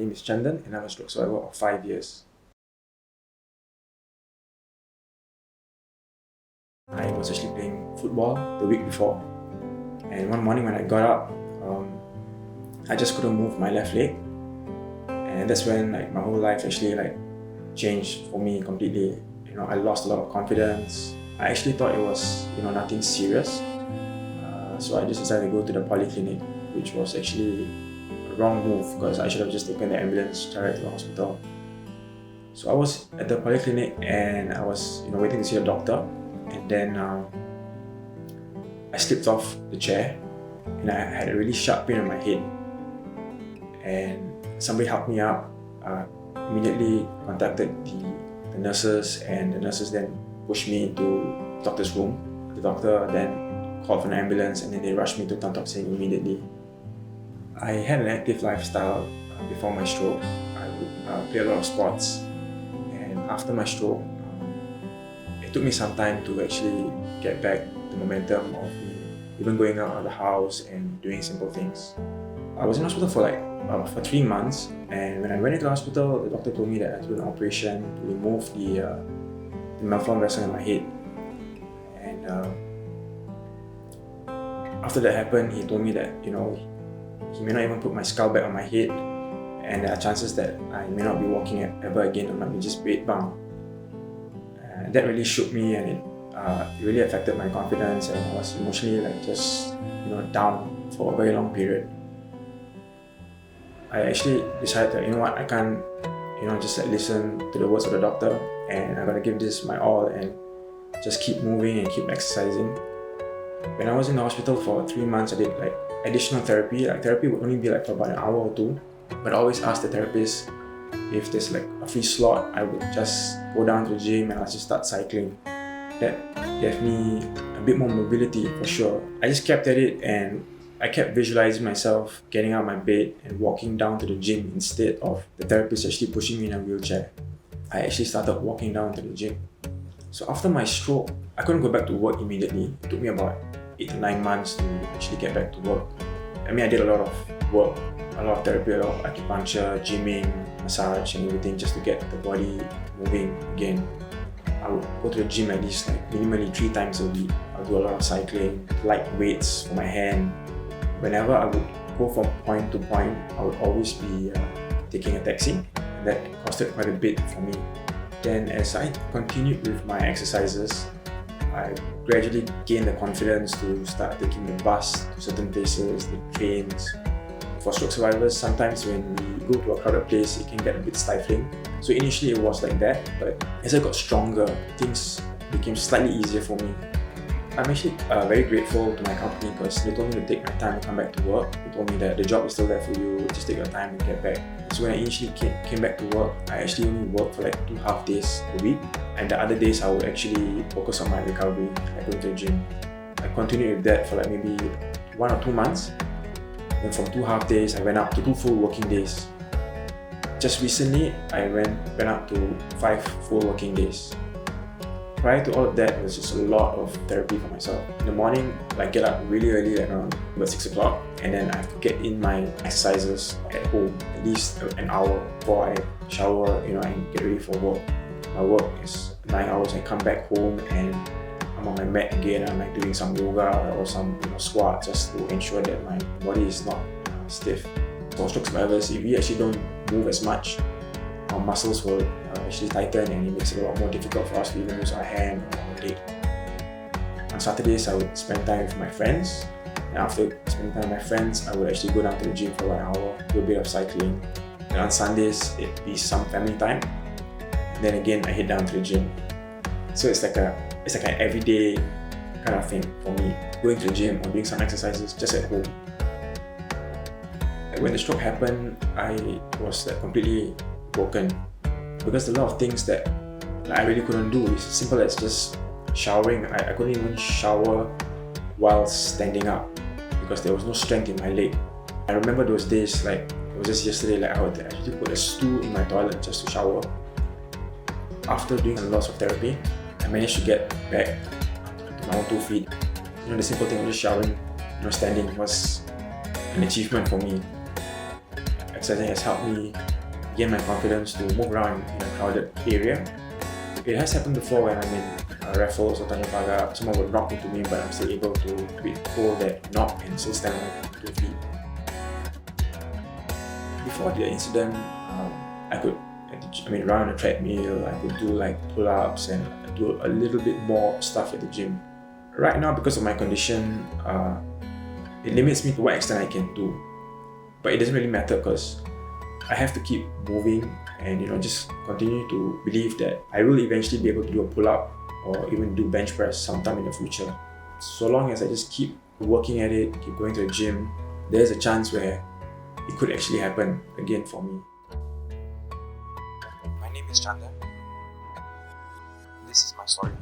name is Chandhan and I'm a stroke survivor of 5 years. I was actually playing football the week before, and one morning when I got up, I just couldn't move my left leg, and that's when my whole life actually changed for me completely. I lost a lot of confidence. I actually thought it was nothing serious, so I just decided to go to the polyclinic, which was actually a wrong move because I should have just taken the ambulance direct to the hospital. So I was at the polyclinic and I was waiting to see the doctor, and then I slipped off the chair and I had a really sharp pain on my head, and somebody helped me up. Immediately contacted the nurses, and the nurses then pushed me into the doctor's room. The doctor then called for an ambulance, and then they rushed me to Tan Tock Seng immediately. I had an active lifestyle before my stroke. I would play a lot of sports, and after my stroke, it took me some time to actually get back the momentum of me even going out of the house and doing simple things. I was in hospital for 3 months, and when I went into the hospital, the doctor told me that I had to do an operation to remove the malformed vessel in my head. And after that happened, he told me that he may not even put my skull back on my head, and there are chances that I may not be walking ever again, or might be just bedbound. That really shook me, and it really affected my confidence, and I was emotionally just down for a very long period. I actually decided that I can't just listen to the words of the doctor, and I gotta give this my all and just keep moving and keep exercising. When I was in the hospital for 3 months, I did additional therapy. Therapy would only be for about an hour or two, but I always asked the therapist if there's a free slot. I would just go down to the gym and I'll just start cycling. That gave me a bit more mobility for sure. I just kept at it, and I kept visualizing myself getting out of my bed and walking down to the gym instead of the therapist actually pushing me in a wheelchair. I actually started walking down to the gym. So after my stroke, I couldn't go back to work immediately. It took me about 8 to 9 months to actually get back to work. I did a lot of work, a lot of therapy, a lot of acupuncture, gymming, massage and everything just to get the body moving again. I would go to the gym at least minimally 3 times a week. I'll do a lot of cycling, light weights for my hand. Whenever I would go from point to point, I would always be taking a taxi. That costed quite a bit for me. Then as I continued with my exercises, I gradually gained the confidence to start taking the bus to certain places, the trains. For stroke survivors, sometimes when we go to a crowded place, it can get a bit stifling. So initially it was like that, but as I got stronger, things became slightly easier for me. I'm actually very grateful to my company because they told me to take my time to come back to work. They told me that the job is still there for you, just take your time to get back. So when I initially came back to work, I actually only worked for 2 half days a week, and the other days I would actually focus on my recovery, going to the gym. I continued with that for maybe 1 or 2 months. Then from 2 half days, I went up to 2 full working days. Just recently, I went up to 5 full working days. Prior to all of that, it was just a lot of therapy for myself. In the morning, I get up really early, around about 6 o'clock, and then I get in my exercises at home, at least an hour before I shower, and get ready for work. My work is 9 hours. I come back home and I'm on my mat again. I'm doing some yoga or some squats just to ensure that my body is not stiff. For stroke survivors, if we actually don't move as much, our muscles will actually tighten, and it makes it a lot more difficult for us to even use our hand or our leg. On Saturdays, I would spend time with my friends, and after spending time with my friends, I would actually go down to the gym for 1 hour, do a bit of cycling. And on Sundays, it'd be some family time, and then again, I head down to the gym. So it's like an everyday kind of thing for me, going to the gym or doing some exercises just at home. When the stroke happened, I was completely broken because a lot of things that I really couldn't do. It's as simple as just showering. I couldn't even shower while standing up because there was no strength in my leg. I remember those days, it was just yesterday, I would actually put a stool in my toilet just to shower. After doing lots of therapy, I managed to get back to my own 2 feet. The simple thing of just showering, standing was an achievement for me. I exercising has helped me gain my confidence to move around in a crowded area. It has happened before when I'm in Raffles or Tanjong Pagar. Someone would knock into me, but I'm still able to hold that knock and still stand on my 2 feet. Before the incident, I could run on a treadmill, I could do like pull-ups and do a little bit more stuff at the gym. Right now, because of my condition, it limits me to what extent I can do. But it doesn't really matter because I have to keep moving and just continue to believe that I will eventually be able to do a pull-up or even do bench press sometime in the future. So long as I just keep working at it, keep going to the gym, there's a chance where it could actually happen again for me. My name is Chandhan. This is my story.